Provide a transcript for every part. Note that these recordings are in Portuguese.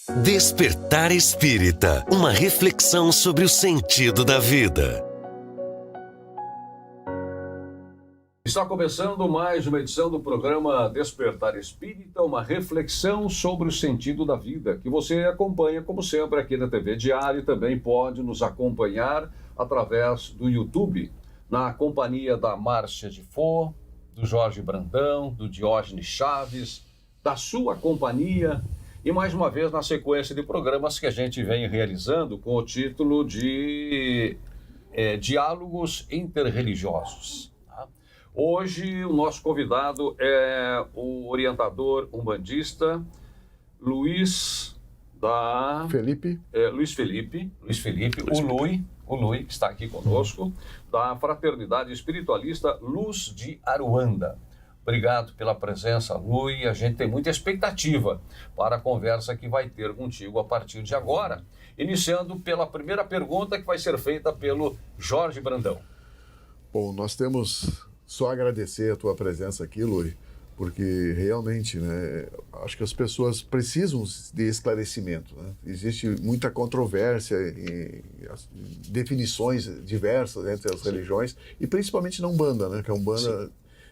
Despertar Espírita, uma reflexão sobre o sentido da vida. Está começando mais uma edição do programa Despertar Espírita, uma reflexão sobre o sentido da vida, que você acompanha, como sempre, aqui na TV Diário e também pode nos acompanhar através do YouTube, na companhia da Márcia de Fô, do Jorge Brandão, do Diógenes Chaves, da sua companhia, e mais uma vez na sequência de programas que a gente vem realizando com o título de Diálogos Interreligiosos. Hoje o nosso convidado é o orientador umbandista Luiz Felipe, o Lui, que está aqui conosco, da Fraternidade Espiritualista Luz de Aruanda. Obrigado pela presença, Lui. A gente tem muita expectativa para a conversa que vai ter contigo a partir de agora. Iniciando pela primeira pergunta que vai ser feita pelo Jorge Brandão. Bom, nós temos só agradecer a tua presença aqui, Lui, porque realmente, né, acho que as pessoas precisam de esclarecimento, né? Existe muita controvérsia e definições diversas entre as religiões, e principalmente na Umbanda, né, que a Umbanda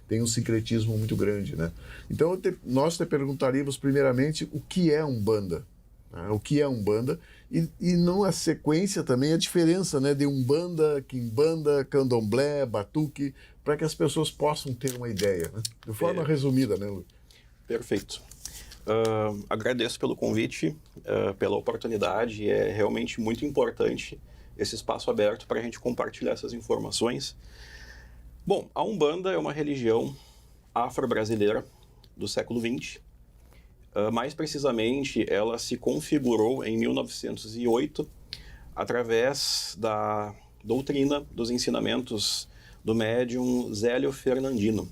tem um sincretismo muito grande, né? Então, nós te perguntaríamos primeiramente o que é Umbanda, né? O que é Umbanda, e não a sequência também, a diferença, né, de Umbanda, Quimbanda, Candomblé, Batuque, para que as pessoas possam ter uma ideia, né? De forma resumida, né, Lu? Perfeito. Agradeço pelo convite, pela oportunidade. É realmente muito importante esse espaço aberto para a gente compartilhar essas informações. Bom, a Umbanda é uma religião afro-brasileira do século XX. Mais precisamente, ela se configurou em 1908 através da doutrina dos ensinamentos do médium Zélio Fernandino,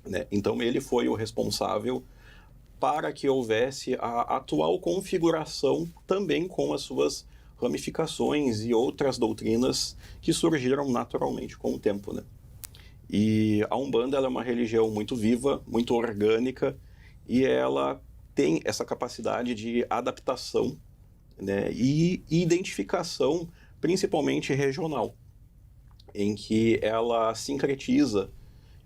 né? Então, ele foi o responsável para que houvesse a atual configuração, também com as suas ramificações e outras doutrinas que surgiram naturalmente com o tempo, né? E a Umbanda, ela é uma religião muito viva, muito orgânica, e ela tem essa capacidade de adaptação, né, e identificação, principalmente regional, em que ela sincretiza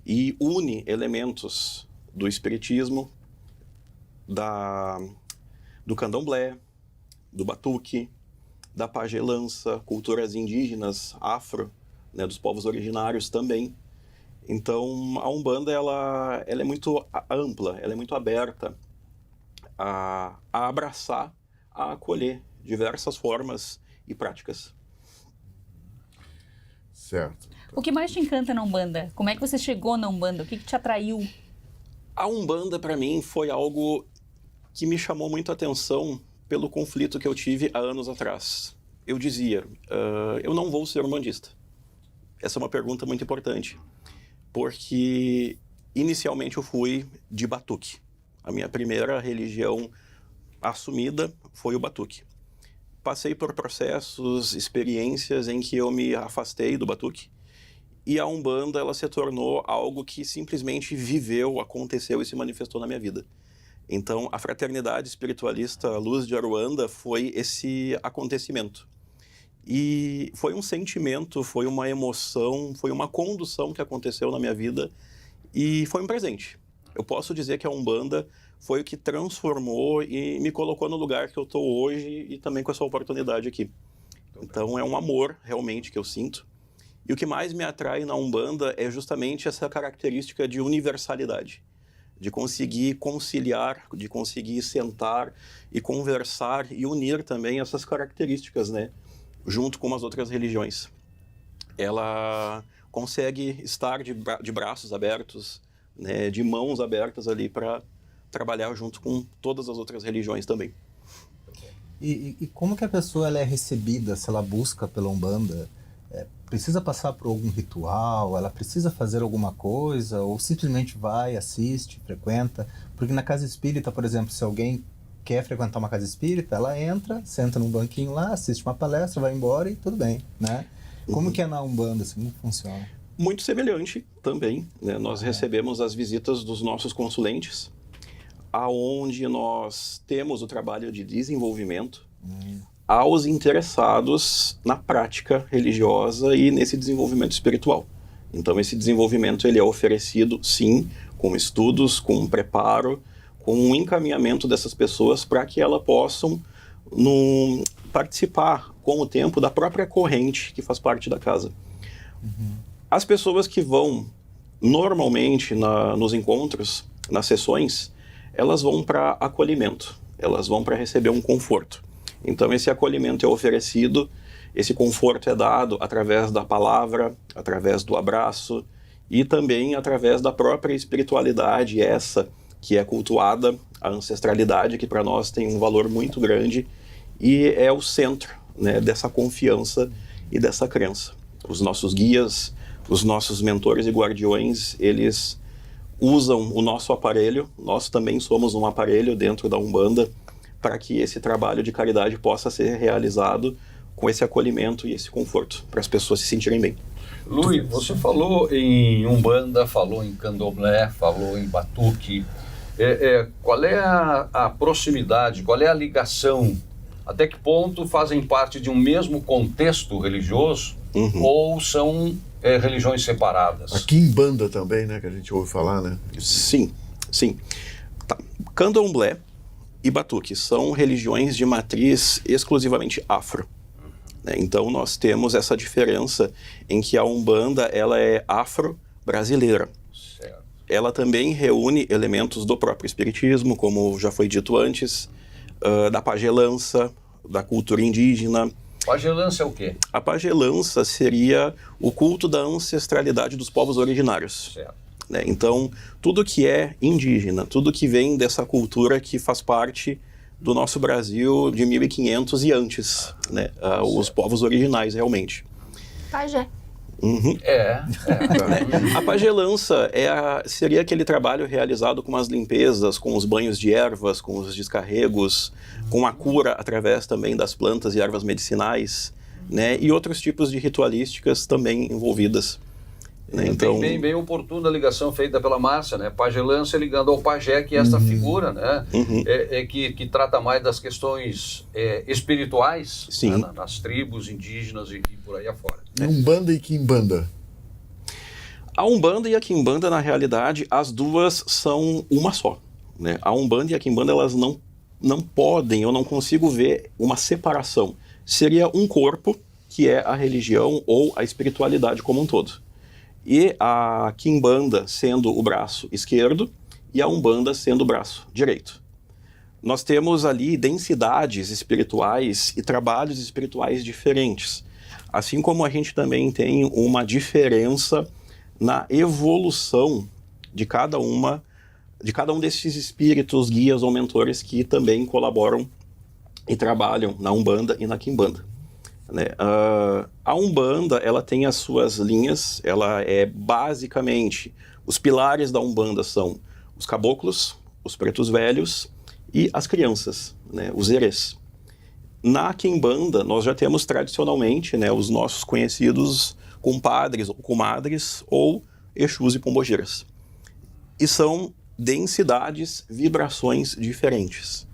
e une elementos do espiritismo, do candomblé, do batuque, da pagelança, culturas indígenas, afro, né, dos povos originários também. Então, a Umbanda, ela é muito ampla, ela é muito aberta a abraçar, a acolher diversas formas e práticas. Certo. O que mais te encanta na Umbanda? Como é que você chegou na Umbanda? O que te atraiu? A Umbanda, para mim, foi algo que me chamou muito a atenção pelo conflito que eu tive há anos atrás. Eu dizia, eu não vou ser umbandista. Essa é uma pergunta muito importante, porque inicialmente eu fui de batuque. A minha primeira religião assumida foi o batuque. Passei por processos, experiências em que eu me afastei do batuque, e a Umbanda, ela se tornou algo que simplesmente viveu, aconteceu e se manifestou na minha vida. Então, a Fraternidade Espiritualista Luz de Aruanda foi esse acontecimento. E foi um sentimento, foi uma emoção, foi uma condução que aconteceu na minha vida, e foi um presente. Eu posso dizer que a Umbanda foi o que transformou e me colocou no lugar que eu estou hoje, e também com essa oportunidade aqui. Então, é um amor, realmente, que eu sinto. E o que mais me atrai na Umbanda é justamente essa característica de universalidade, de conseguir conciliar, de conseguir sentar e conversar e unir também essas características, né, junto com as outras religiões. Ela consegue estar de braços abertos, né, de mãos abertas ali para trabalhar junto com todas as outras religiões também. E como que a pessoa ela é recebida, se ela busca pela Umbanda? Precisa passar por algum ritual? Ela precisa fazer alguma coisa? Ou simplesmente vai, assiste, frequenta? Porque na casa espírita, por exemplo, se alguém quer frequentar uma casa espírita, ela entra, senta num banquinho lá, assiste uma palestra, vai embora e tudo bem, né? Como que é na Umbanda, assim, como funciona? Muito semelhante também, né? Nós recebemos as visitas dos nossos consulentes. aonde nós temos o trabalho de desenvolvimento aos interessados na prática religiosa e nesse desenvolvimento espiritual. Então, esse desenvolvimento ele é oferecido, sim, com estudos, com um preparo, com um encaminhamento dessas pessoas para que elas possam participar com o tempo da própria corrente que faz parte da casa. As pessoas que vão normalmente nos encontros, nas sessões, elas vão para acolhimento, elas vão para receber um conforto. Então esse acolhimento é oferecido, esse conforto é dado através da palavra, através do abraço e também através da própria espiritualidade, essa que é cultuada, a ancestralidade, que para nós tem um valor muito grande e é o centro, né, dessa confiança e dessa crença. Os nossos guias, os nossos mentores e guardiões, eles usam o nosso aparelho, nós também somos um aparelho dentro da Umbanda, para que esse trabalho de caridade possa ser realizado com esse acolhimento e esse conforto, para as pessoas se sentirem bem. Luiz, você falou em Umbanda, falou em Candomblé, falou em Batuque. Qual é a proximidade, qual é a ligação? Até que ponto fazem parte de um mesmo contexto religioso ou são religiões separadas? A Quimbanda também, né, que a gente ouve falar, né? Sim. Tá. Candomblé e Batuque são religiões de matriz exclusivamente afro. Né? Então nós temos essa diferença em que a Umbanda ela é afro-brasileira. Certo. Ela também reúne elementos do próprio espiritismo, como já foi dito antes, da pagelança, da cultura indígena. Pagelança é o quê? A pagelança seria o culto da ancestralidade dos povos originários. Certo. Né? Então, tudo que é indígena, tudo que vem dessa cultura que faz parte do nosso Brasil de 1500 e antes, né? Os povos originais, realmente. Pajé. A pagelança seria aquele trabalho realizado com as limpezas, com os banhos de ervas, com os descarregos, com a cura através também das plantas e ervas medicinais, né? E outros tipos de ritualísticas também envolvidas. Né? Então, bem oportuna a ligação feita pela Márcia, né? Pagelança ligando ao pajé, que é essa figura, né? Que trata mais das questões espirituais, sim, né? Nas tribos indígenas e por aí afora. Umbanda e Quimbanda. A Umbanda e a Quimbanda, na realidade, as duas são uma só. Né? A Umbanda e a Quimbanda, elas não podem, eu não consigo ver uma separação. Seria um corpo, que é a religião ou a espiritualidade como um todo. E a Quimbanda sendo o braço esquerdo e a Umbanda sendo o braço direito. Nós temos ali densidades espirituais e trabalhos espirituais diferentes. Assim como a gente também tem uma diferença na evolução de cada um desses espíritos, guias ou mentores que também colaboram e trabalham na Umbanda e na Quimbanda. Né? A Umbanda, ela tem as suas linhas, ela é basicamente, os pilares da Umbanda são os caboclos, os pretos velhos e as crianças, né? Os erês. Na Quimbanda, nós já temos tradicionalmente, né, os nossos conhecidos compadres ou comadres ou exus e pombogiras. E são densidades, vibrações diferentes.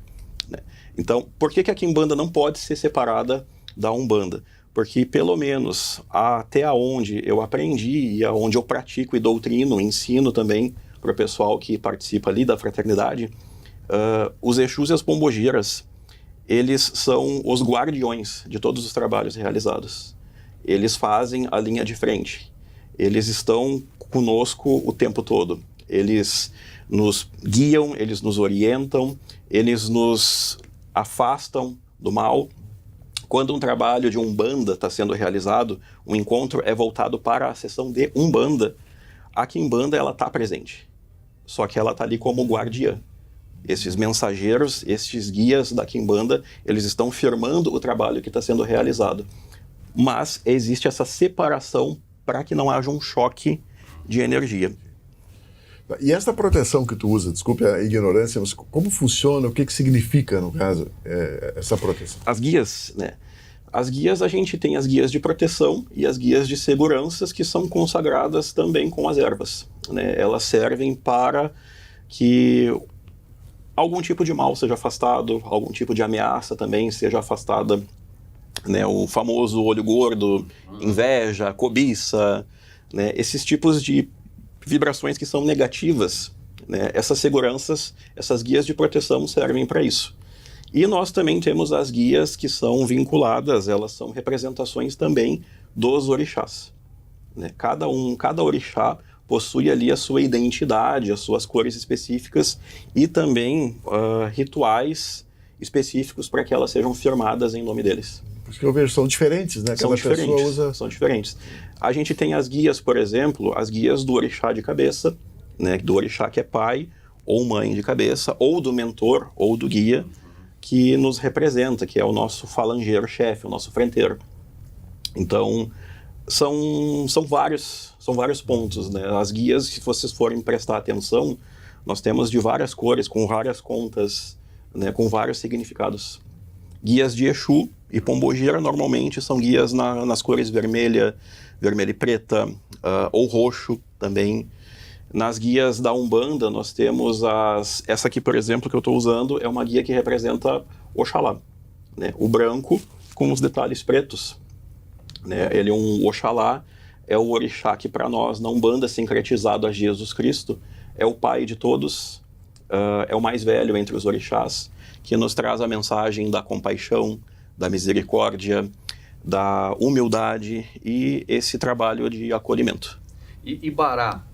Né? Então, por que a Quimbanda não pode ser separada da Umbanda? Porque, pelo menos, até onde eu aprendi e aonde eu pratico e doutrino, ensino também para o pessoal que participa ali da fraternidade, os exus e as pombogiras, eles são os guardiões de todos os trabalhos realizados. Eles fazem a linha de frente. Eles estão conosco o tempo todo. Eles nos guiam, eles nos orientam, eles nos afastam do mal. Quando um trabalho de Umbanda está sendo realizado, um encontro é voltado para a sessão de Umbanda. A Quimbanda, ela está presente, só que ela está ali como guardiã. Esses mensageiros, esses guias da Quimbanda, eles estão firmando o trabalho que está sendo realizado. Mas existe essa separação para que não haja um choque de energia. E essa proteção que tu usa, desculpe a ignorância, mas como funciona, o que significa, no caso, essa proteção? As guias, né? As guias, a gente tem as guias de proteção e as guias de seguranças que são consagradas também com as ervas. Né? Elas servem para que algum tipo de mal seja afastado, algum tipo de ameaça também seja afastada, né? O famoso olho gordo, inveja, cobiça, né? Esses tipos de vibrações que são negativas, né? Essas seguranças, essas guias de proteção servem para isso. E nós também temos as guias que são vinculadas, elas são representações também dos orixás, né? Cada orixá possui ali a sua identidade, as suas cores específicas e também rituais específicos para que elas sejam firmadas em nome deles. Por isso que eu vejo, são diferentes, né? Cada pessoa usa... São diferentes. A gente tem as guias, por exemplo, as guias do orixá de cabeça, né? Do orixá que é pai ou mãe de cabeça, ou do mentor ou do guia, que nos representa, que é o nosso falangeiro-chefe, o nosso frenteiro. Então, são vários pontos, né? As guias, se vocês forem prestar atenção, nós temos de várias cores, com várias contas, né? Com vários significados. Guias de Exu e Pombogira normalmente são guias nas cores vermelha e preta, ou roxo também. Nas guias da Umbanda, nós temos essa aqui, por exemplo, que eu estou usando, é uma guia que representa Oxalá, né? O branco com os detalhes pretos, né? Ele é um Oxalá, é o orixá que para nós, na Umbanda, sincretizado a Jesus Cristo, é o pai de todos, é o mais velho entre os orixás, que nos traz a mensagem da compaixão, da misericórdia, da humildade e esse trabalho de acolhimento. E Bará,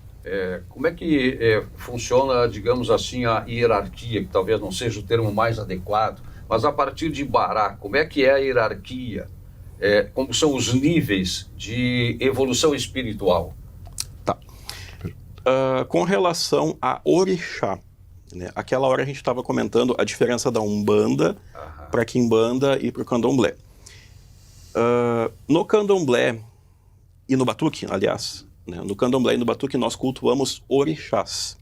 como é que funciona, digamos assim, a hierarquia, que talvez não seja o termo mais adequado, mas a partir de Bará, como é que é a hierarquia? Como são os níveis de evolução espiritual? Tá. Com relação a orixá, né? Aquela hora a gente estava comentando a diferença da Umbanda para a Quimbanda e para o Candomblé. No Candomblé e no Batuque, aliás, né? No Candomblé e no Batuque nós cultuamos orixás,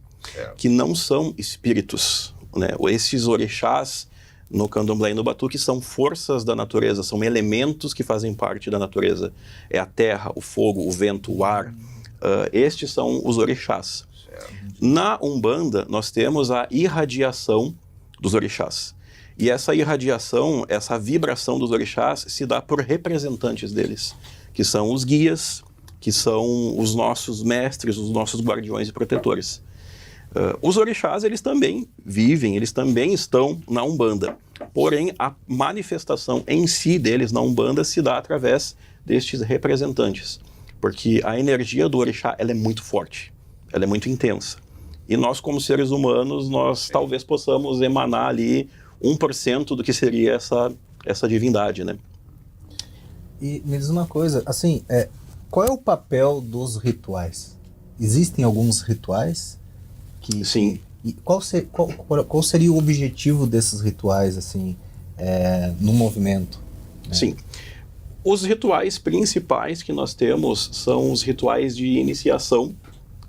que não são espíritos, né? Esses orixás no Candomblé e no Batuque são forças da natureza, são elementos que fazem parte da natureza. É a terra, o fogo, o vento, o ar. Estes são os orixás. Na Umbanda, nós temos a irradiação dos orixás. E essa irradiação, essa vibração dos orixás se dá por representantes deles, que são os guias, que são os nossos mestres, os nossos guardiões e protetores. Os orixás, eles também vivem, eles também estão na Umbanda. Porém, a manifestação em si deles na Umbanda se dá através destes representantes. Porque a energia do orixá, ela é muito forte, ela é muito intensa. E nós, como seres humanos, nós talvez possamos emanar ali 1% do que seria essa divindade, né? E me diz uma coisa, assim, qual é o papel dos rituais? Existem alguns rituais? Sim. E qual seria o objetivo desses rituais, assim, no movimento? Né? Sim. Os rituais principais que nós temos são os rituais de iniciação,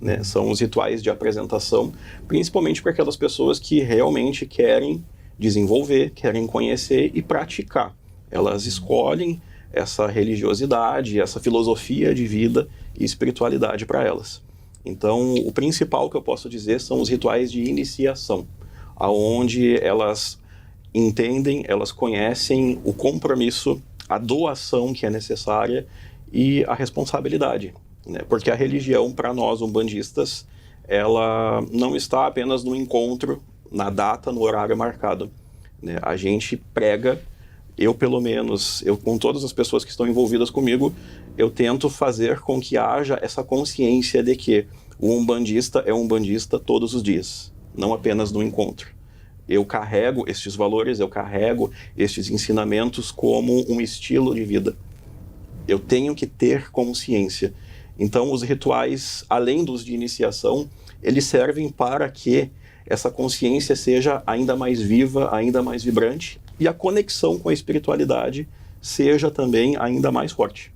né? São os rituais de apresentação, principalmente para aquelas pessoas que realmente querem desenvolver, querem conhecer e praticar. Elas escolhem essa religiosidade, essa filosofia de vida e espiritualidade para elas. Então, o principal que eu posso dizer são os rituais de iniciação, aonde elas entendem, elas conhecem o compromisso, a doação que é necessária e a responsabilidade, né? Porque a religião, para nós umbandistas, ela não está apenas no encontro, na data, no horário marcado, né? A gente prega, eu pelo menos, com todas as pessoas que estão envolvidas comigo, eu tento fazer com que haja essa consciência de que o umbandista é umbandista todos os dias, não apenas no encontro. Eu carrego estes valores, eu carrego estes ensinamentos como um estilo de vida. Eu tenho que ter consciência. Então, os rituais, além dos de iniciação, eles servem para que essa consciência seja ainda mais viva, ainda mais vibrante, e a conexão com a espiritualidade seja também ainda mais forte.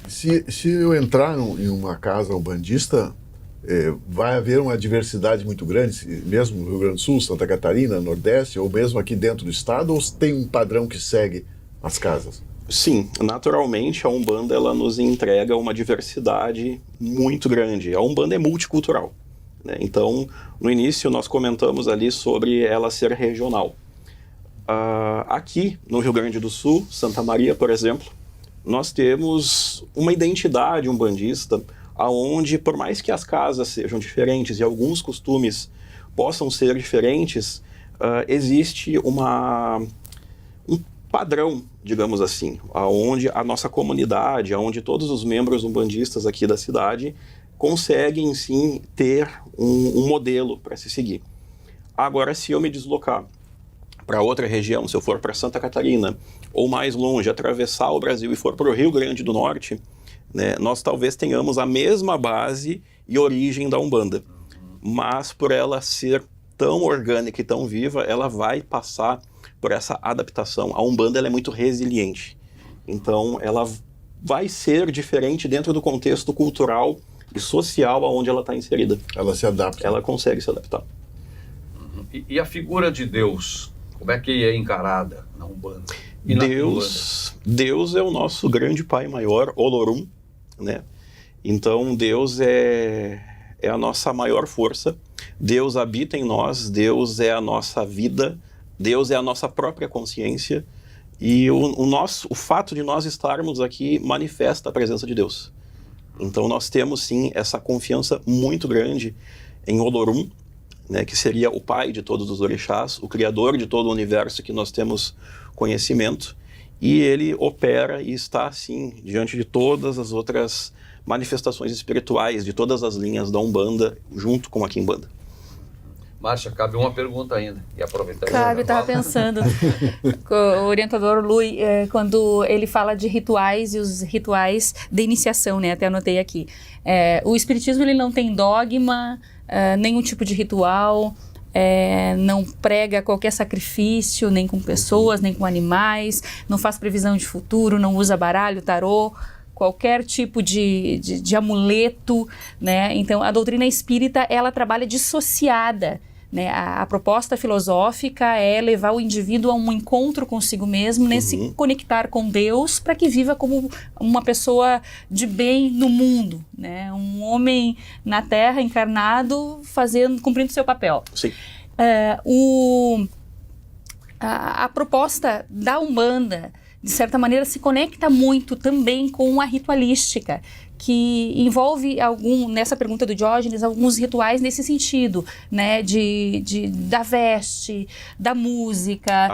Se eu entrar em uma casa umbandista, vai haver uma diversidade muito grande, mesmo no Rio Grande do Sul, Santa Catarina, Nordeste, ou mesmo aqui dentro do estado, ou tem um padrão que segue as casas? Sim, naturalmente a Umbanda ela nos entrega uma diversidade muito grande. A Umbanda é multicultural, né? Então, no início, nós comentamos ali sobre ela ser regional. Aqui, no Rio Grande do Sul, Santa Maria, por exemplo, nós temos uma identidade umbandista, aonde, por mais que as casas sejam diferentes e alguns costumes possam ser diferentes, existe um padrão, digamos assim, aonde a nossa comunidade, aonde todos os membros umbandistas aqui da cidade conseguem, sim, ter um modelo para se seguir. Agora, se eu me deslocar para outra região, se eu for para Santa Catarina, ou mais longe, atravessar o Brasil e for para o Rio Grande do Norte, né, nós talvez tenhamos a mesma base e origem da Umbanda. Mas por ela ser tão orgânica e tão viva, ela vai passar por essa adaptação. A Umbanda ela é muito resiliente. Então, ela vai ser diferente dentro do contexto cultural e social aonde ela está inserida. Ela se adapta. Ela consegue se adaptar. E a figura de Deus, como é que é encarada na Umbanda? E na Deus é o nosso grande pai maior, Olorum, né? Então, Deus é a nossa maior força. Deus habita em nós, Deus é a nossa vida, Deus é a nossa própria consciência. E o fato de nós estarmos aqui manifesta a presença de Deus. Então, nós temos, sim, essa confiança muito grande em Olorum, né, que seria o pai de todos os orixás, o criador de todo o universo que nós temos conhecimento, e ele opera e está, assim, diante de todas as outras manifestações espirituais, de todas as linhas da Umbanda, junto com a Quimbanda. Márcia, cabe uma pergunta ainda, e aproveitar... Cabe, eu estava pensando, o orientador Lui, quando ele fala de rituais e os rituais de iniciação, né, até anotei aqui. O espiritismo ele não tem dogma, nenhum tipo de ritual, não prega qualquer sacrifício, nem com pessoas, nem com animais, não faz previsão de futuro, não usa baralho, tarô, qualquer tipo de amuleto, né? Então, a doutrina espírita, ela trabalha dissociada, né? A proposta filosófica é levar o indivíduo a um encontro consigo mesmo, né? Se conectar com Deus para que viva como uma pessoa de bem no mundo, né? Um homem na Terra encarnado cumprindo seu papel. Sim. A proposta da Umbanda, de certa maneira, se conecta muito também com a ritualística, que envolve nessa pergunta do Diógenes, alguns rituais nesse sentido, né, da veste, da música,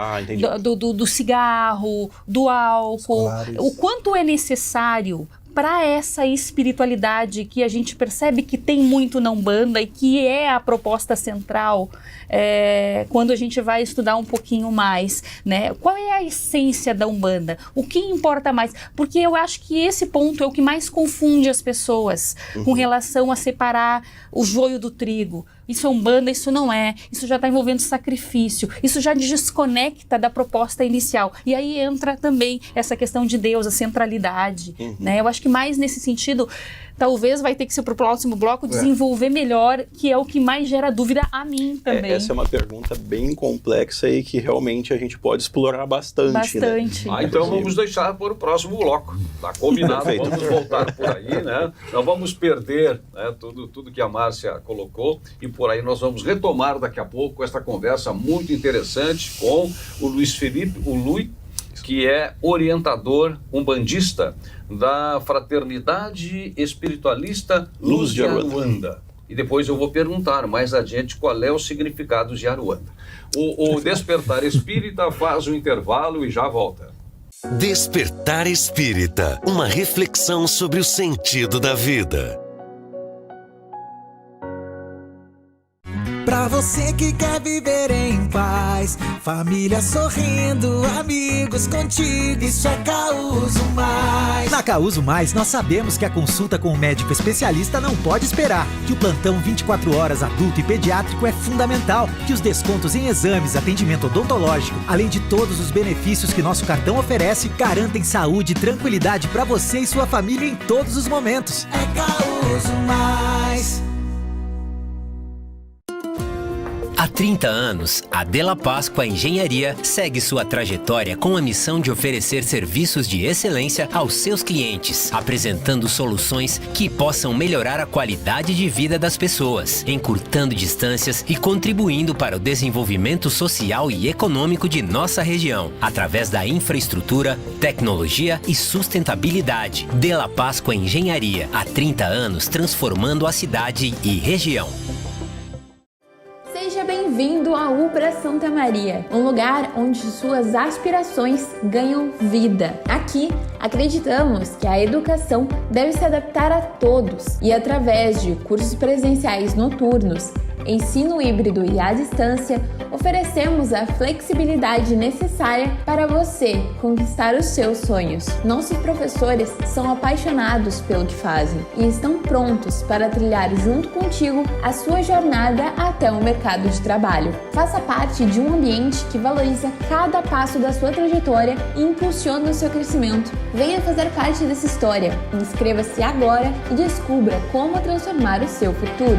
do cigarro, do álcool, o quanto é necessário para essa espiritualidade que a gente percebe que tem muito na Umbanda e que é a proposta central quando a gente vai estudar um pouquinho mais, né? Qual é a essência da Umbanda? O que importa mais? Porque eu acho que esse ponto é o que mais confunde as pessoas com relação a separar o joio do trigo. Isso é Umbanda, isso não é. Isso já está envolvendo sacrifício. Isso já desconecta da proposta inicial. E aí entra também essa questão de Deus, a centralidade. Né? Eu acho que mais nesse sentido, talvez vai ter que ser para o próximo bloco desenvolver melhor, que é o que mais gera dúvida a mim também. Essa é uma pergunta bem complexa e que realmente a gente pode explorar bastante. Né? Então vamos deixar para o próximo bloco. Está combinado, vamos voltar por aí, né? Não vamos perder, né, tudo que a Márcia colocou, e por aí nós vamos retomar daqui a pouco esta conversa muito interessante com o Luiz Felipe, que é orientador umbandista da Fraternidade Espiritualista Luz de Aruanda. E depois eu vou perguntar mais adiante qual é o significado de Aruanda. O Despertar Espírita faz um intervalo e já volta. Despertar Espírita, uma reflexão sobre o sentido da vida. Pra você que quer viver em paz, família sorrindo, amigos contigo, isso é Causo Mais. Na Causo Mais, nós sabemos que a consulta com o médico especialista não pode esperar, que o plantão 24 horas adulto e pediátrico é fundamental, que os descontos em exames, atendimento odontológico, além de todos os benefícios que nosso cartão oferece, garantem saúde e tranquilidade pra você e sua família em todos os momentos. É Causo Mais. Há 30 anos, a Della Páscoa Engenharia segue sua trajetória com a missão de oferecer serviços de excelência aos seus clientes, apresentando soluções que possam melhorar a qualidade de vida das pessoas, encurtando distâncias e contribuindo para o desenvolvimento social e econômico de nossa região, através da infraestrutura, tecnologia e sustentabilidade. Della Páscoa Engenharia, há 30 anos transformando a cidade e região. Seja bem-vindo à UPRA Santa Maria, um lugar onde suas aspirações ganham vida. Aqui, acreditamos que a educação deve se adaptar a todos e, através de cursos presenciais noturnos, ensino híbrido e à distância, oferecemos a flexibilidade necessária para você conquistar os seus sonhos. Nossos professores são apaixonados pelo que fazem e estão prontos para trilhar junto contigo a sua jornada até o mercado de trabalho. Faça parte de um ambiente que valoriza cada passo da sua trajetória e impulsiona o seu crescimento. Venha fazer parte dessa história. Inscreva-se agora e descubra como transformar o seu futuro.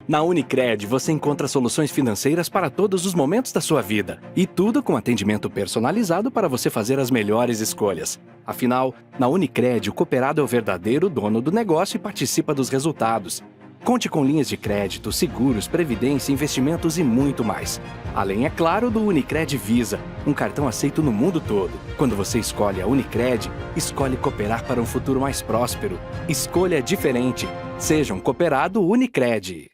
Na Unicred, você encontra soluções financeiras para todos os momentos da sua vida. E tudo com atendimento personalizado para você fazer as melhores escolhas. Afinal, na Unicred, o cooperado é o verdadeiro dono do negócio e participa dos resultados. Conte com linhas de crédito, seguros, previdência, investimentos e muito mais. Além, é claro, do Unicred Visa, um cartão aceito no mundo todo. Quando você escolhe a Unicred, escolhe cooperar para um futuro mais próspero. Escolha diferente. Seja um cooperado Unicred.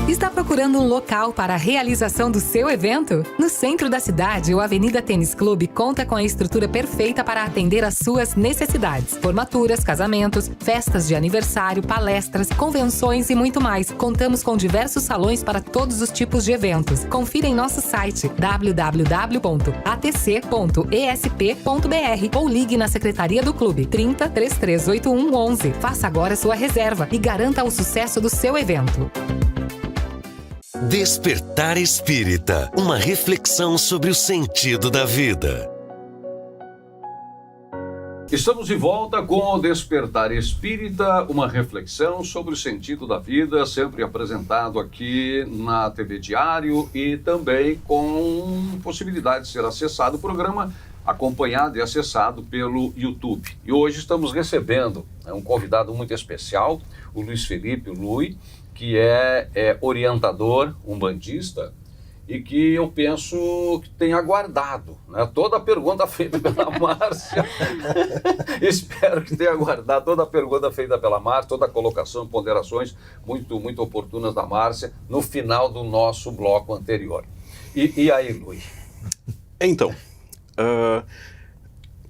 Está procurando um local para a realização do seu evento? No centro da cidade, o Avenida Tênis Clube conta com a estrutura perfeita para atender às suas necessidades. Formaturas, casamentos, festas de aniversário, palestras, convenções e muito mais. Contamos com diversos salões para todos os tipos de eventos. Confira em nosso site www.atc.esp.br ou ligue na Secretaria do Clube 30 3381 11. Faça agora sua reserva e garanta o sucesso do seu evento. Despertar Espírita, uma reflexão sobre o sentido da vida. Estamos de volta com o Despertar Espírita, uma reflexão sobre o sentido da vida, sempre apresentado aqui na TV Diário e também com possibilidade de ser acessado o programa, acompanhado e acessado pelo YouTube. E hoje estamos recebendo um convidado muito especial, o Luiz Felipe Lui, que é orientador umbandista e que eu penso que tem aguardado, né, toda a pergunta feita pela Márcia. Espero que tenha aguardado toda a pergunta feita pela Márcia, toda a colocação e ponderações muito, muito oportunas da Márcia no final do nosso bloco anterior. E aí, Luiz? Então,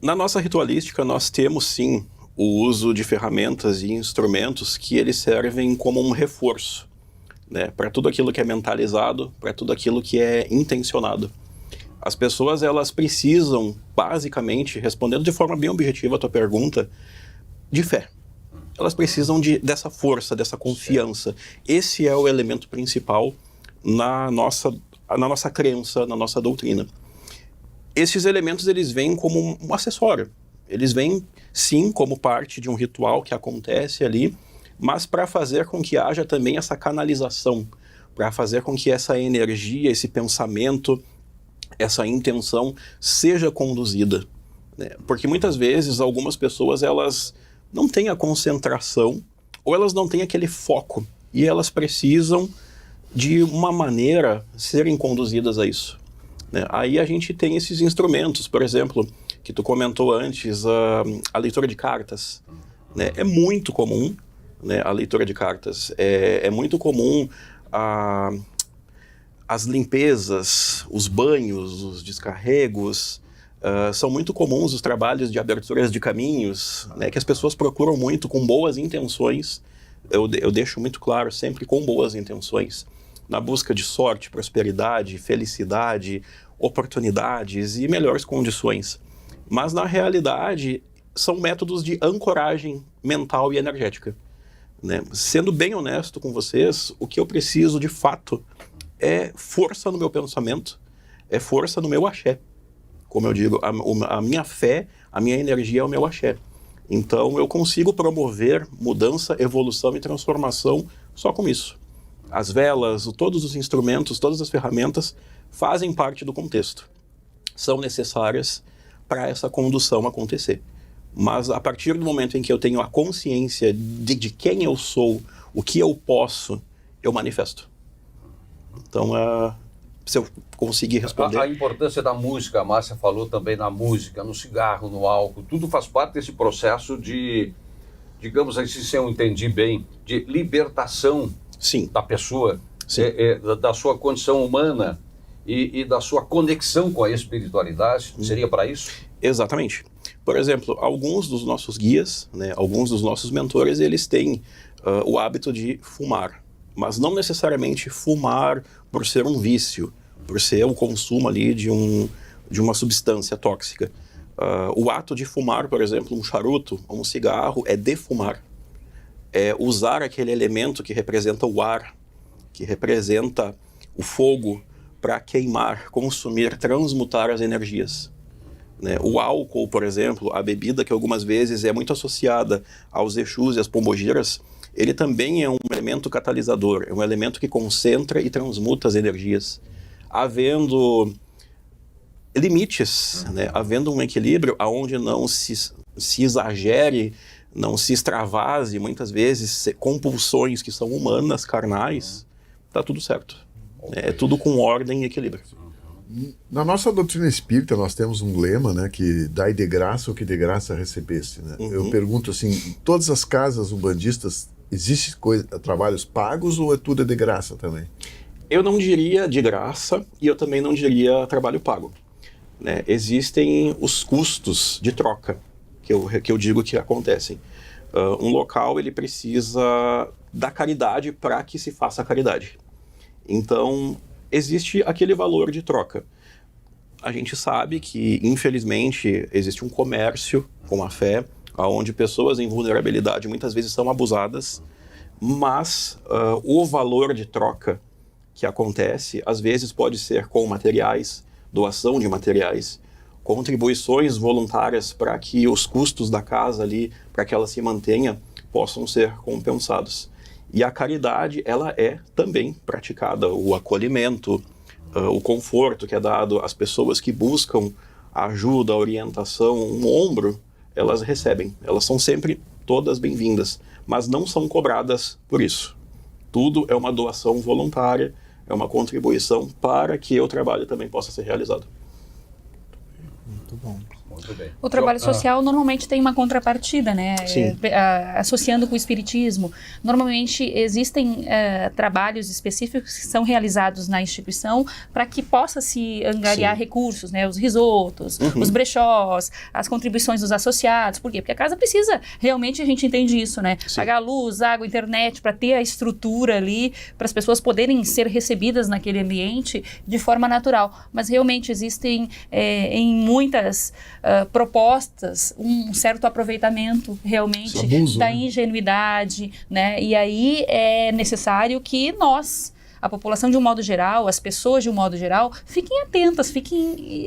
na nossa ritualística nós temos sim o uso de ferramentas e instrumentos que eles servem como um reforço, né, para tudo aquilo que é mentalizado, para tudo aquilo que é intencionado. As pessoas, elas precisam, basicamente, respondendo de forma bem objetiva a tua pergunta, de fé. Elas precisam dessa força, dessa confiança. Esse é o elemento principal na nossa crença, na nossa doutrina. Esses elementos, eles vêm como um acessório. Eles vêm, sim, como parte de um ritual que acontece ali, mas para fazer com que haja também essa canalização, para fazer com que essa energia, esse pensamento, essa intenção seja conduzida, né? Porque muitas vezes algumas pessoas, elas não têm a concentração ou elas não têm aquele foco e elas precisam de uma maneira serem conduzidas a isso, né? Aí a gente tem esses instrumentos, por exemplo, que tu comentou antes, a leitura de cartas, né? É muito comum, né, a leitura de cartas. É muito comum as limpezas, os banhos, os descarregos. São muito comuns os trabalhos de aberturas de caminhos, né, que as pessoas procuram muito com boas intenções. Eu deixo muito claro, sempre com boas intenções, na busca de sorte, prosperidade, felicidade, oportunidades e melhores condições. Mas, na realidade, são métodos de ancoragem mental e energética, né? Sendo bem honesto com vocês, o que eu preciso, de fato, é força no meu pensamento, é força no meu axé. Como eu digo, a minha fé, a minha energia é o meu axé. Então, eu consigo promover mudança, evolução e transformação só com isso. As velas, todos os instrumentos, todas as ferramentas fazem parte do contexto. São necessárias para essa condução acontecer. Mas a partir do momento em que eu tenho a consciência de quem eu sou, o que eu posso, eu manifesto. Então, se eu conseguir responder... A importância da música, a Márcia falou também na música, no cigarro, no álcool, tudo faz parte desse processo de, digamos assim, se eu entendi bem, de libertação da pessoa, da sua condição humana e da sua conexão com a espiritualidade. Seria para isso? Exatamente. Por exemplo, alguns dos nossos guias, né, alguns dos nossos mentores, eles têm o hábito de fumar. Mas não necessariamente fumar por ser um vício, por ser o consumo ali de uma substância tóxica. O ato de fumar, por exemplo, um charuto ou um cigarro, é defumar. É usar aquele elemento que representa o ar, que representa o fogo, para queimar, consumir, transmutar as energias. Né? O álcool, por exemplo, a bebida que algumas vezes é muito associada aos Exus e às pombogiras, ele também é um elemento catalisador, é um elemento que concentra e transmuta as energias. Havendo limites, né? Havendo um equilíbrio onde não se exagere, não se extravase, muitas vezes, compulsões que são humanas, carnais, está tudo certo. É tudo com ordem e equilíbrio. Na nossa doutrina espírita, nós temos um lema, né, que dai de graça o que de graça recebeste. Né? Eu pergunto assim, em todas as casas umbandistas, existe trabalhos pagos ou é tudo de graça também? Eu não diria de graça e eu também não diria trabalho pago. Né? Existem os custos de troca, que eu digo que acontecem. Um local ele precisa da caridade para que se faça a caridade. Então, existe aquele valor de troca. A gente sabe que, infelizmente, existe um comércio com a fé, onde pessoas em vulnerabilidade muitas vezes são abusadas, mas o valor de troca que acontece, às vezes pode ser com materiais, doação de materiais, contribuições voluntárias para que os custos da casa ali, para que ela se mantenha, possam ser compensados. E a caridade, ela é também praticada, o acolhimento, o conforto que é dado às pessoas que buscam ajuda, orientação, um ombro, elas recebem. Elas são sempre todas bem-vindas, mas não são cobradas por isso. Tudo é uma doação voluntária, é uma contribuição para que o trabalho também possa ser realizado. Muito bom. Muito bem. O trabalho social normalmente tem uma contrapartida, né? Associando com o espiritismo. Normalmente existem trabalhos específicos que são realizados na instituição para que possa se angariar recursos, né? Os risotos, os brechós, as contribuições dos associados. Por quê? Porque a casa precisa, realmente a gente entende isso, né? Pagar luz, água, internet, para ter a estrutura ali, para as pessoas poderem ser recebidas naquele ambiente de forma natural. Mas realmente existem em muitas propostas um certo aproveitamento realmente abuso, da ingenuidade, né? E aí é necessário que nós, a população de um modo geral, as pessoas de um modo geral, fiquem atentas, fiquem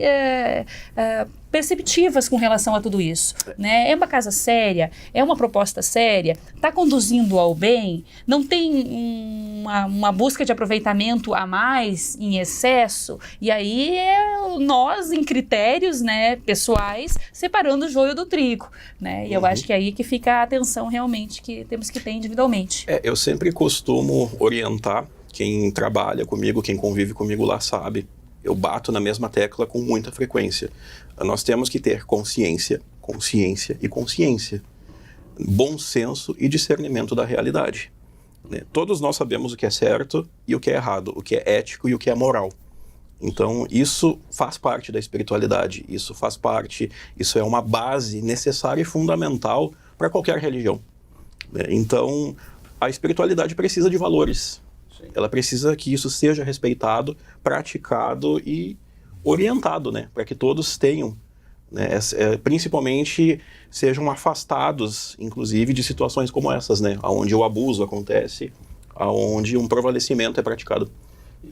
perceptivas com relação a tudo isso, né? É uma casa séria, é uma proposta séria, está conduzindo ao bem, não tem uma busca de aproveitamento a mais, em excesso, e aí nós, em critérios, né, pessoais, separando o joio do trigo, né? E eu acho que é aí que fica a atenção realmente que temos que ter individualmente. Eu sempre costumo orientar quem trabalha comigo, quem convive comigo lá sabe. Eu bato na mesma tecla com muita frequência. Nós temos que ter consciência, consciência e consciência. Bom senso e discernimento da realidade. Né? Todos nós sabemos o que é certo e o que é errado, o que é ético e o que é moral. Então, isso faz parte da espiritualidade, isso faz parte, isso é uma base necessária e fundamental para qualquer religião. Né? Então, a espiritualidade precisa de valores. Ela precisa que isso seja respeitado, praticado e orientado, né? Para que todos tenham, né? Principalmente sejam afastados, inclusive, de situações como essas, né? Onde o abuso acontece, onde um prevalecimento é praticado.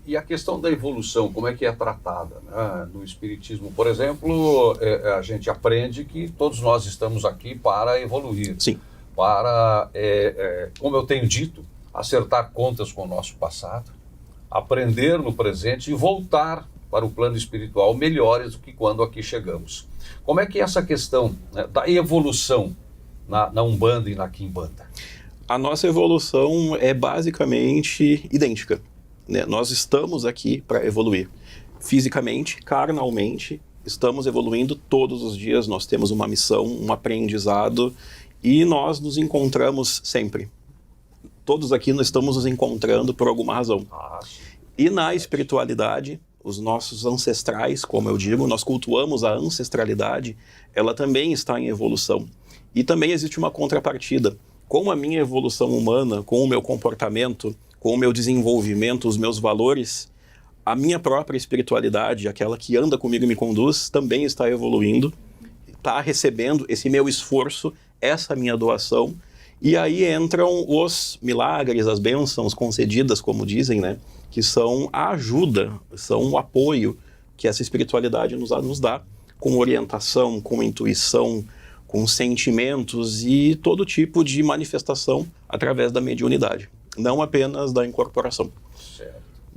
E a questão da evolução, como é que é tratada, né? No Espiritismo, por exemplo, a gente aprende que todos nós estamos aqui para evoluir. Sim. Para, como eu tenho dito, acertar contas com o nosso passado, aprender no presente e voltar para o plano espiritual melhores do que quando aqui chegamos. Como é que é essa questão, né, da evolução na Umbanda e na Quimbanda? A nossa evolução é basicamente idêntica, né? Nós estamos aqui para evoluir. Fisicamente, carnalmente, estamos evoluindo todos os dias. Nós temos uma missão, um aprendizado e nós nos encontramos sempre. Todos aqui nós estamos nos encontrando por alguma razão. E na espiritualidade, os nossos ancestrais, como eu digo, nós cultuamos a ancestralidade, ela também está em evolução. E também existe uma contrapartida. Com a minha evolução humana, com o meu comportamento, com o meu desenvolvimento, os meus valores, a minha própria espiritualidade, aquela que anda comigo e me conduz, também está evoluindo, está recebendo esse meu esforço, essa minha doação, e aí entram os milagres, as bênçãos concedidas, como dizem, né? Que são a ajuda, são o apoio que essa espiritualidade nos dá, com orientação, com intuição, com sentimentos e todo tipo de manifestação através da mediunidade, não apenas da incorporação.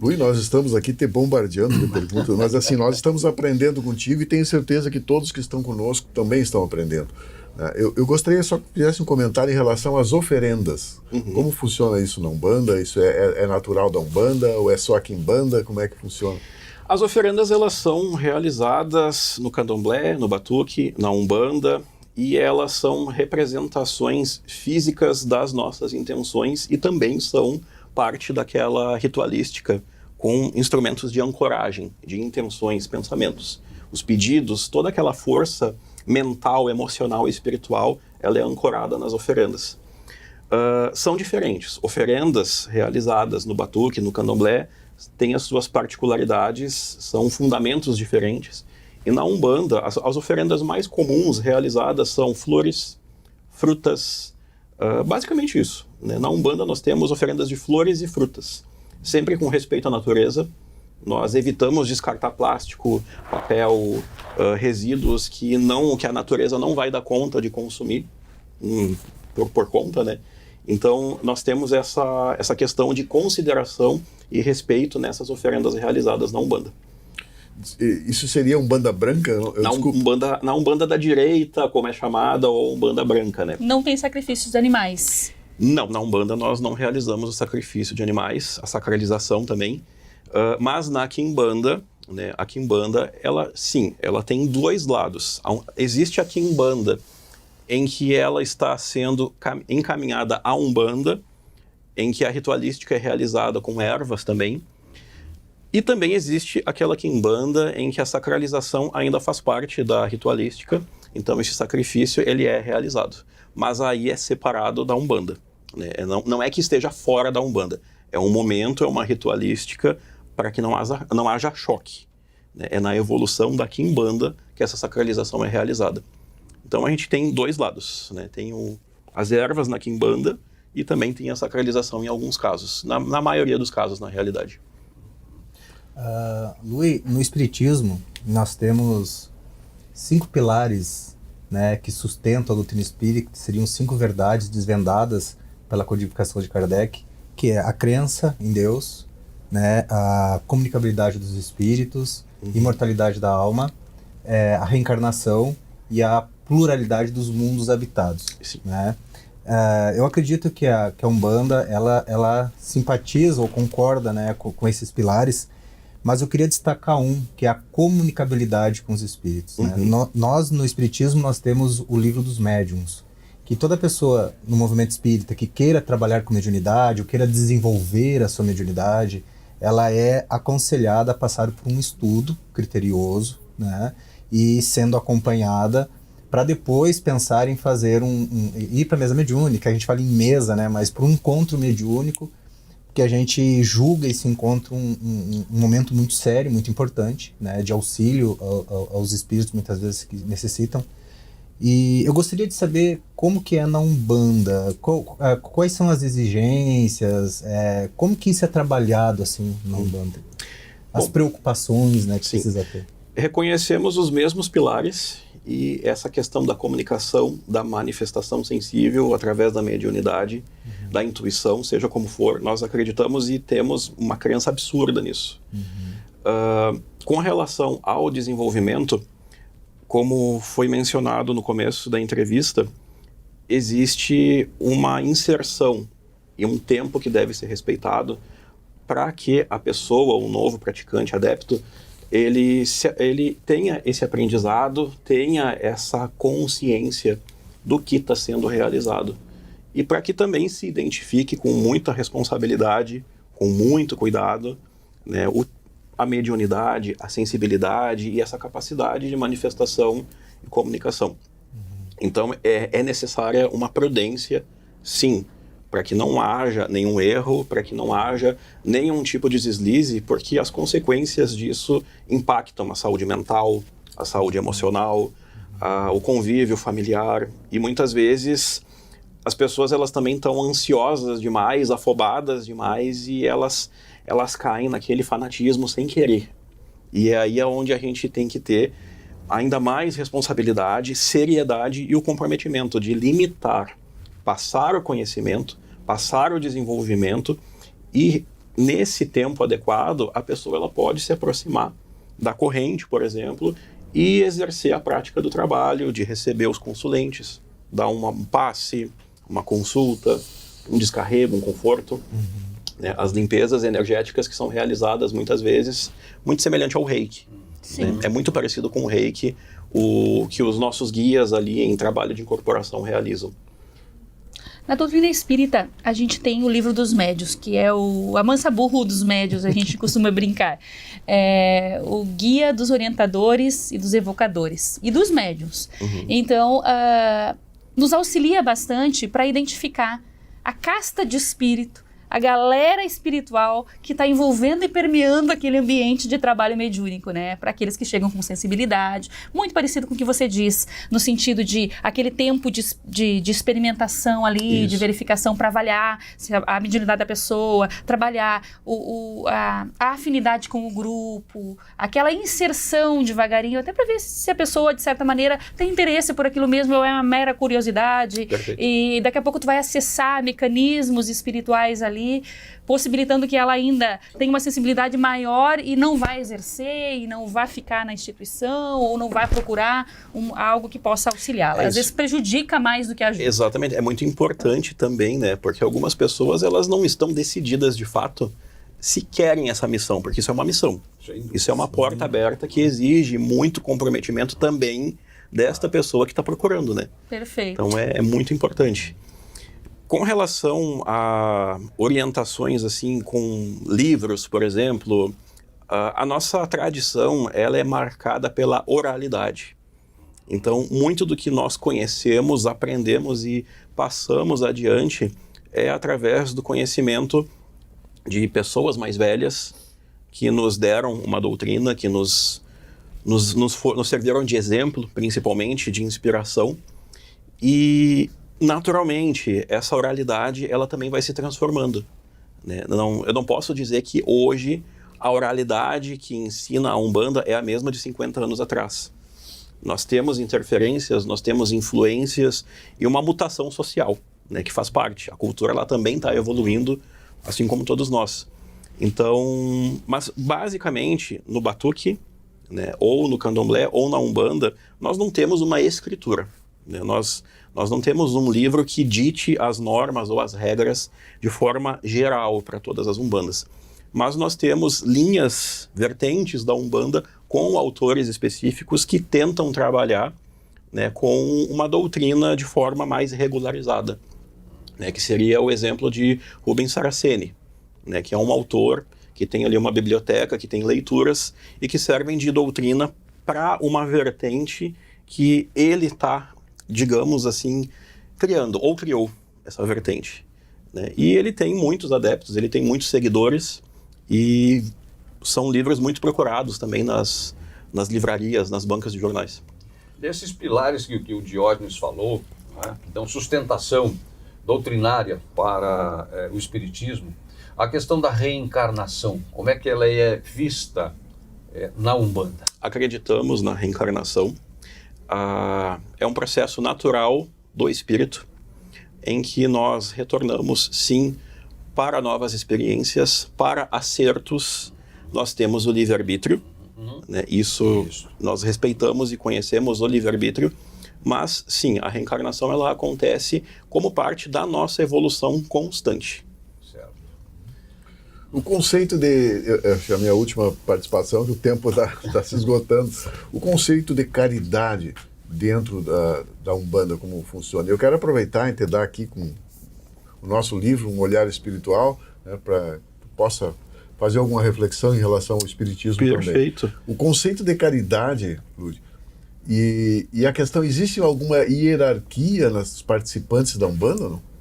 Luiz, nós estamos aqui te bombardeando de perguntas, mas assim, nós estamos aprendendo contigo e tenho certeza que todos que estão conosco também estão aprendendo. Eu gostaria só que fizesse um comentário em relação às oferendas. Como funciona isso na Umbanda? Isso é natural da Umbanda ou é só a Quimbanda? Como é que funciona? As oferendas, elas são realizadas no Candomblé, no Batuque, na Umbanda, e elas são representações físicas das nossas intenções e também são parte daquela ritualística com instrumentos de ancoragem, de intenções, pensamentos. Os pedidos, toda aquela força mental, emocional e espiritual, ela é ancorada nas oferendas. São diferentes. Oferendas realizadas no Batuque, no Candomblé, têm as suas particularidades, são fundamentos diferentes. E na Umbanda, as oferendas mais comuns realizadas são flores, frutas, basicamente isso, né? Na Umbanda nós temos oferendas de flores e frutas, sempre com respeito à natureza. Nós evitamos descartar plástico, papel, resíduos que a natureza não vai dar conta de consumir por conta, né? Então nós temos essa questão de consideração e respeito nessas oferendas realizadas na Umbanda. Isso seria Umbanda branca? Na Umbanda da direita, como é chamada, ou Umbanda branca, né? Não tem sacrifícios de animais? Não, na Umbanda nós não realizamos o sacrifício de animais, a sacralização também. Mas na Quimbanda, né, a Quimbanda, ela tem dois lados. Existe a Quimbanda em que ela está sendo encaminhada à Umbanda, em que a ritualística é realizada com ervas também. E também existe aquela Quimbanda em que a sacralização ainda faz parte da ritualística, então esse sacrifício ele é realizado. Mas aí é separado da Umbanda, né? Não é que esteja fora da Umbanda, é um momento, é uma ritualística para que não haja choque, né? É na evolução da Quimbanda que essa sacralização é realizada. Então a gente tem dois lados, né? Tem as ervas na Quimbanda e também tem a sacralização em alguns casos, na maioria dos casos, na realidade. Luiz, no Espiritismo nós temos 5 pilares, né, que sustentam a doutrina espírita, que seriam 5 verdades desvendadas pela codificação de Kardec, que é a crença em Deus, né, a comunicabilidade dos espíritos, imortalidade da alma, a reencarnação e a pluralidade dos mundos habitados, né? Eu acredito que a Umbanda ela simpatiza ou concorda, né, com esses pilares, mas eu queria destacar que é a comunicabilidade com os espíritos, né? Nós, no Espiritismo, nós temos o Livro dos Médiuns, que toda pessoa no movimento espírita que queira trabalhar com mediunidade ou queira desenvolver a sua mediunidade, ela é aconselhada a passar por um estudo criterioso, né? E sendo acompanhada para depois pensar em fazer ir para a mesa mediúnica. A gente fala em mesa, né? Mas para um encontro mediúnico, que a gente julga esse encontro um momento muito sério, muito importante, né, de auxílio aos espíritos, muitas vezes, que necessitam. E eu gostaria de saber como que é na Umbanda, quais são as exigências, como que isso é trabalhado assim na Umbanda? as preocupações, né, que sim, precisa ter. Reconhecemos os mesmos pilares e essa questão da comunicação, da manifestação sensível através da mediunidade, da intuição, seja como for, nós acreditamos e temos uma crença absurda nisso. Com relação ao desenvolvimento, como foi mencionado no começo da entrevista, existe uma inserção e um tempo que deve ser respeitado para que a pessoa, o novo praticante, adepto, ele tenha esse aprendizado, tenha essa consciência do que está sendo realizado. E para que também se identifique com muita responsabilidade, com muito cuidado, né, a mediunidade, a sensibilidade e essa capacidade de manifestação e comunicação. Então, é necessária uma prudência, sim, para que não haja nenhum erro, para que não haja nenhum tipo de deslize, porque as consequências disso impactam a saúde mental, a saúde emocional, o convívio familiar. E muitas vezes as pessoas elas também estão ansiosas demais, afobadas demais, e elas caem naquele fanatismo sem querer. E é aí onde a gente tem que ter ainda mais responsabilidade, seriedade e o comprometimento de limitar, passar o conhecimento, passar o desenvolvimento, e nesse tempo adequado a pessoa ela pode se aproximar da corrente, por exemplo, e exercer a prática do trabalho, de receber os consulentes, dar um passe, uma consulta, um descarrego, um conforto. Né? As limpezas energéticas que são realizadas muitas vezes, muito semelhante ao reiki. Né? É muito parecido com o reiki, o que os nossos guias ali em trabalho de incorporação realizam. Na doutrina espírita, a gente tem o livro dos médios, que é o amansa-burro dos médios, a gente costuma brincar. É o guia dos orientadores e dos evocadores, e dos médios. Então, nos auxilia bastante para identificar a casta de espírito, a galera espiritual que está envolvendo e permeando aquele ambiente de trabalho mediúnico, né? Para aqueles que chegam com sensibilidade, muito parecido com o que você diz, no sentido de aquele tempo de experimentação ali, de verificação para avaliar a mediunidade da pessoa, trabalhar a afinidade com o grupo, aquela inserção devagarinho, até para ver se a pessoa, de certa maneira, tem interesse por aquilo mesmo ou é uma mera curiosidade. Perfeito. E daqui a pouco tu vai acessar mecanismos espirituais ali, possibilitando que ela ainda tenha uma sensibilidade maior e não vai exercer, e não vai ficar na instituição, ou não vai procurar algo que possa auxiliá-la. Às vezes prejudica mais do que ajuda. Exatamente, é muito importante também, né? Porque algumas pessoas elas não estão decididas de fato se querem essa missão, porque isso é uma missão. Isso é uma porta aberta que exige muito comprometimento também desta pessoa que está procurando, né? Perfeito. Então é muito importante. Com relação a orientações assim com livros, por exemplo, a nossa tradição ela é marcada pela oralidade. Então, muito do que nós conhecemos, aprendemos e passamos adiante é através do conhecimento de pessoas mais velhas que nos deram uma doutrina, que nos serviram de exemplo, principalmente de inspiração. E naturalmente, essa oralidade, ela também vai se transformando. Né? Eu não posso dizer que hoje a oralidade que ensina a Umbanda é a mesma de 50 anos atrás. Nós temos interferências, nós temos influências e uma mutação social, né, que faz parte. A cultura ela também está evoluindo, assim como todos nós. Então, mas basicamente, no Batuque, né, ou no Candomblé, ou na Umbanda, nós não temos uma escritura. Né? Nós não temos um livro que dite as normas ou as regras de forma geral para todas as Umbandas. Mas nós temos linhas, vertentes da Umbanda com autores específicos que tentam trabalhar, né, com uma doutrina de forma mais regularizada, né, que seria o exemplo de Rubens Saraceni, né, que é um autor que tem ali uma biblioteca, que tem leituras e que servem de doutrina para uma vertente que ele está, digamos assim, criou essa vertente. Né? E ele tem muitos adeptos, ele tem muitos seguidores e são livros muito procurados também nas livrarias, nas bancas de jornais. Desses pilares que o Diógenes falou, né, que dão sustentação doutrinária para o espiritismo, A questão da reencarnação, como é que ela é vista na Umbanda? Acreditamos na reencarnação. É um processo natural do espírito em que nós retornamos, sim, para novas experiências, para acertos. Nós temos o livre-arbítrio, né? Isso nós respeitamos e conhecemos o livre-arbítrio, mas sim, a reencarnação ela acontece como parte da nossa evolução constante. O conceito a minha última participação, que o tempo está se esgotando, o conceito de caridade dentro da Umbanda, como funciona. Eu quero aproveitar e te dar aqui com o nosso livro, Um Olhar Espiritual, né, para que possa fazer alguma reflexão em relação ao espiritismo. Perfeito. Também. O conceito de caridade, Lúcio, e a questão, existe alguma hierarquia nas participantes da Umbanda, não?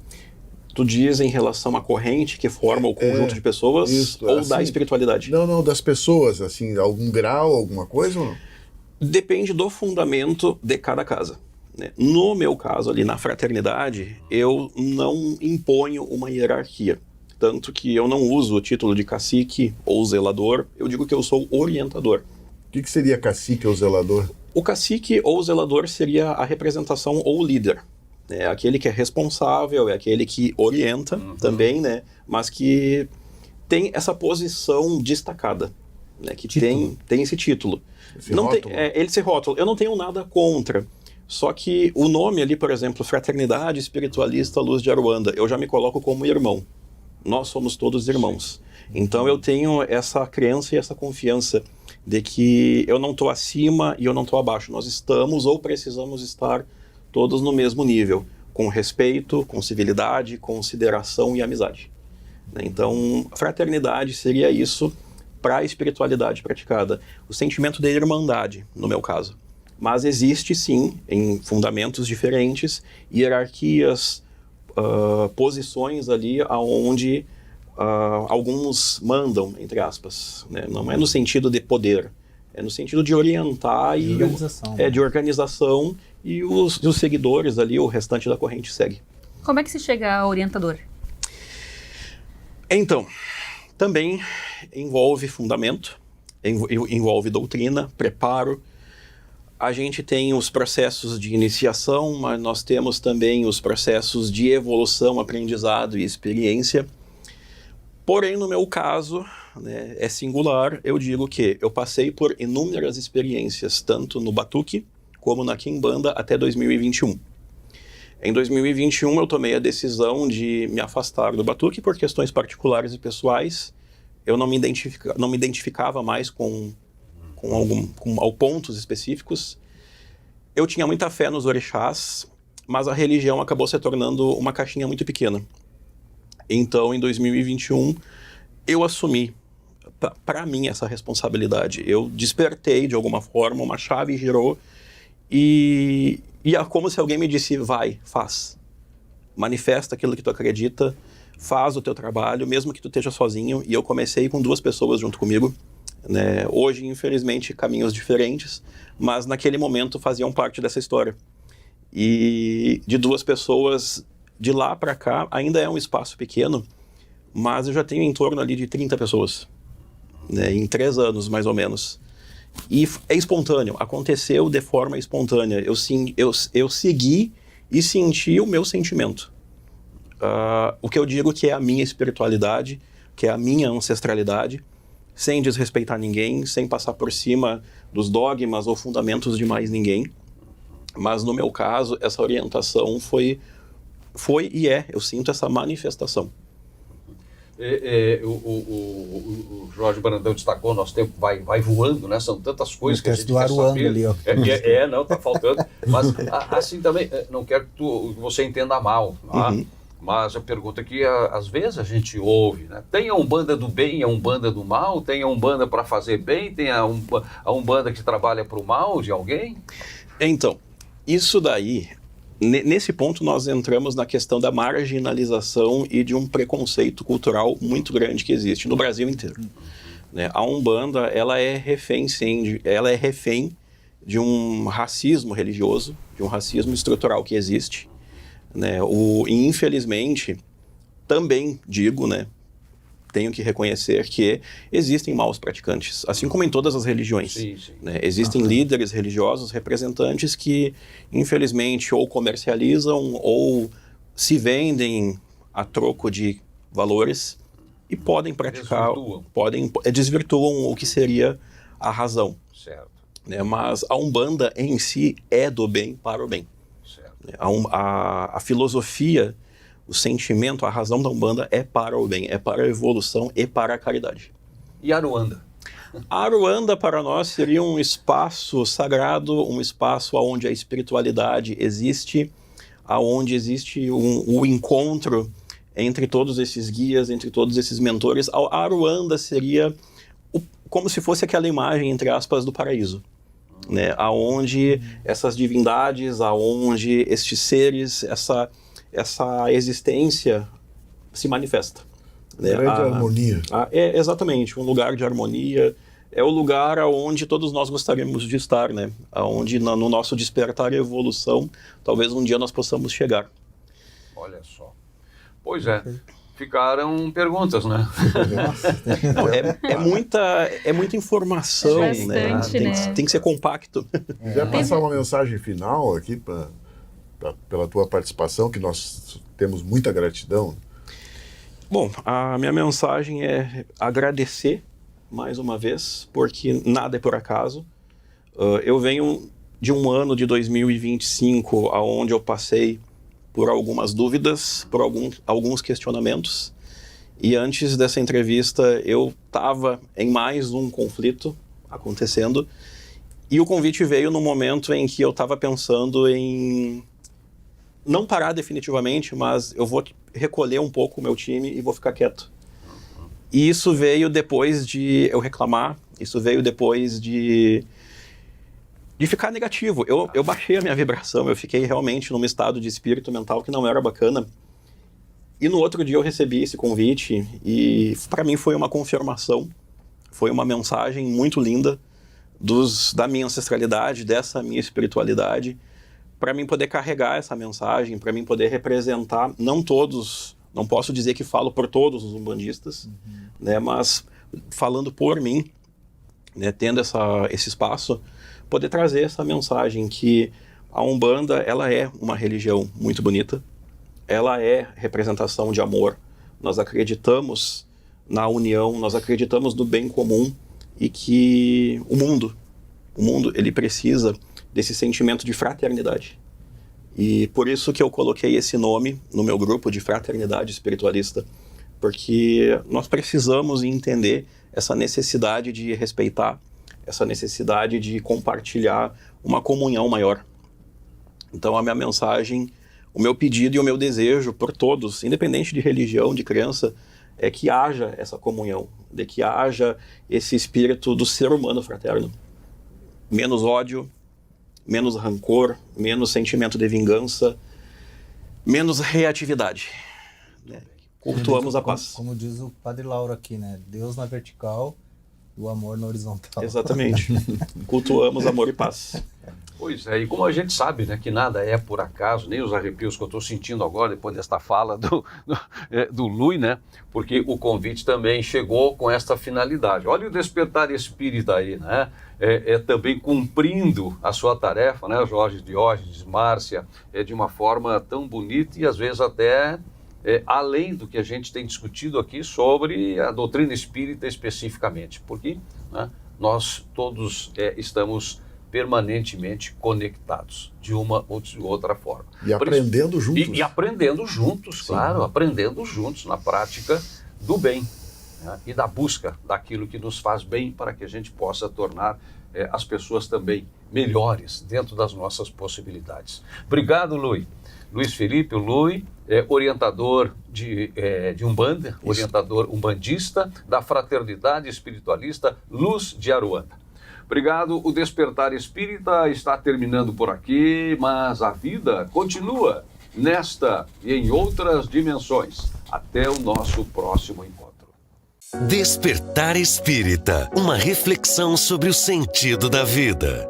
Tu diz em relação à corrente que forma o conjunto de pessoas ou assim, da espiritualidade? Não, das pessoas, assim, algum grau, alguma coisa ou não? Depende do fundamento de cada casa, né? No meu caso, ali na fraternidade, eu não imponho uma hierarquia. Tanto que eu não uso o título de cacique ou zelador, eu digo que eu sou orientador. O que seria cacique ou zelador? O cacique ou zelador seria a representação ou líder. É aquele que é responsável, é aquele que orienta também, né? Mas que tem essa posição destacada, né? Que tem esse título. Esse rótulo. Eu não tenho nada contra. Só que o nome ali, por exemplo, Fraternidade Espiritualista Luz de Aruanda, eu já me coloco como irmão. Nós somos todos irmãos. Então eu tenho essa crença e essa confiança de que eu não estou acima e eu não estou abaixo. Nós estamos ou precisamos estar todos no mesmo nível, com respeito, com civilidade, consideração e amizade. Então, fraternidade seria isso para a espiritualidade praticada. O sentimento de irmandade, no meu caso. Mas existe, sim, em fundamentos diferentes, hierarquias, posições ali onde alguns mandam, entre aspas. Né? Não é no sentido de poder, é no sentido de orientar e de organização, e os seguidores ali, o restante da corrente segue. Como é que se chega a orientador? Então, também envolve fundamento, envolve doutrina, preparo. A gente tem os processos de iniciação, mas nós temos também os processos de evolução, aprendizado e experiência. Porém, no meu caso, né, é singular, eu digo que eu passei por inúmeras experiências, tanto no Batuque como na Quimbanda, até 2021. Em 2021, eu tomei a decisão de me afastar do Batuque por questões particulares e pessoais. Eu não me identificava mais com pontos específicos. Eu tinha muita fé nos orixás, mas a religião acabou se tornando uma caixinha muito pequena. Então, em 2021, eu assumi para mim essa responsabilidade. Eu despertei, de alguma forma, uma chave girou e é como se alguém me disse, vai, faz. Manifesta aquilo que tu acredita, faz o teu trabalho, mesmo que tu esteja sozinho. E eu comecei com 2 pessoas junto comigo. Né? Hoje, infelizmente, caminhos diferentes, mas naquele momento faziam parte dessa história. E de 2 pessoas, de lá para cá, ainda é um espaço pequeno, mas eu já tenho em torno ali de 30 pessoas, né? Em 3 anos, mais ou menos. E é espontâneo, aconteceu de forma espontânea. Eu segui e senti o meu sentimento. O que eu digo que é a minha espiritualidade, que é a minha ancestralidade, sem desrespeitar ninguém, sem passar por cima dos dogmas ou fundamentos de mais ninguém. Mas no meu caso, essa orientação foi e eu sinto essa manifestação. O Jorge Brandão destacou, nosso tempo vai voando, né? São tantas coisas que a gente do quer Aruanda saber. Ali, ó. Não, tá faltando. Mas assim também, não quero que você entenda mal, tá? Mas a pergunta que às vezes a gente ouve, né? Tem a Umbanda do bem e a Umbanda do mal? Tem a Umbanda para fazer bem? Tem a Umbanda que trabalha para o mal de alguém? Então, isso daí, nesse ponto nós entramos na questão da marginalização e de um preconceito cultural muito grande que existe no Brasil inteiro. Né? A Umbanda, ela é refém, sim, ela é refém de um racismo religioso, de um racismo estrutural que existe. Né? E infelizmente, também digo, né, tenho que reconhecer que existem maus praticantes, assim como em todas as religiões. Sim, sim. Né? Existem líderes religiosos, representantes que, infelizmente, ou comercializam ou se vendem a troco de valores e podem praticar, desvirtuam o que seria a razão. Certo. Né? Mas a Umbanda em si é do bem para o bem. Certo. A filosofia, o sentimento, a razão da Umbanda é para o bem, é para a evolução e para a caridade. E Aruanda? A Aruanda para nós seria um espaço sagrado, um espaço onde a espiritualidade existe, onde existe o encontro entre todos esses guias, entre todos esses mentores. A Aruanda seria como se fosse aquela imagem, entre aspas, do paraíso. Né? Aonde essas divindades, aonde estes seres, essa existência se manifesta. Né? Grande harmonia. Exatamente, um lugar de harmonia. É o lugar onde todos nós gostaríamos de estar, né? Onde no nosso despertar e evolução, talvez um dia nós possamos chegar. Olha só. Pois é. Ficaram perguntas, né? Não, é muita informação, bastante, né? Tem que ser compacto. Quer passar uma mensagem final aqui pela tua participação, que nós temos muita gratidão? Bom, a minha mensagem é agradecer mais uma vez, porque nada é por acaso. Eu venho de um ano de 2025, onde eu passei por algumas dúvidas, por alguns questionamentos. E antes dessa entrevista, eu estava em mais um conflito acontecendo. E o convite veio no momento em que eu estava pensando em não parar definitivamente, mas eu vou recolher um pouco o meu time e vou ficar quieto. E isso veio depois de eu reclamar, isso veio depois de ficar negativo. Eu baixei a minha vibração, eu fiquei realmente num estado de espírito mental que não era bacana. E no outro dia eu recebi esse convite e para mim foi uma confirmação, foi uma mensagem muito linda da minha ancestralidade, dessa minha espiritualidade, para mim poder carregar essa mensagem, para mim poder representar, não posso dizer que falo por todos os umbandistas, né, mas falando por mim, né, tendo esse espaço, poder trazer essa mensagem que a Umbanda, ela é uma religião muito bonita, ela é representação de amor, nós acreditamos na união, nós acreditamos no bem comum e que o mundo ele precisa desse sentimento de fraternidade. E por isso que eu coloquei esse nome no meu grupo de Fraternidade Espiritualista, porque nós precisamos entender essa necessidade de respeitar, essa necessidade de compartilhar uma comunhão maior. Então a minha mensagem, o meu pedido e o meu desejo por todos, independente de religião, de crença, é que haja essa comunhão, de que haja esse espírito do ser humano fraterno. Menos ódio, menos rancor, menos sentimento de vingança, menos reatividade. Né? Cultuamos a paz. Como diz o Padre Lauro aqui, né? Deus na vertical e o amor na horizontal. Exatamente. Cultuamos amor e paz. Pois é, e como a gente sabe, né, que nada é por acaso, nem os arrepios que eu estou sentindo agora, depois desta fala do Lui, né, porque o convite também chegou com esta finalidade. Olha o despertar espírita aí, né, também cumprindo a sua tarefa, né, Jorge Diógenes, Márcia, de uma forma tão bonita e às vezes até além do que a gente tem discutido aqui sobre a doutrina espírita especificamente, porque, né, nós todos estamos permanentemente conectados, de uma ou de outra forma. E aprendendo juntos. E aprendendo juntos, sim, claro, aprendendo juntos na prática do bem, né, e da busca daquilo que nos faz bem para que a gente possa tornar as pessoas também melhores dentro das nossas possibilidades. Obrigado, Lui. Luiz Felipe, o Lui, orientador de Umbanda, orientador umbandista da Fraternidade Espiritualista Luz de Aruanda. Obrigado, o Despertar Espírita está terminando por aqui, mas a vida continua nesta e em outras dimensões. Até o nosso próximo encontro. Despertar Espírita, uma reflexão sobre o sentido da vida.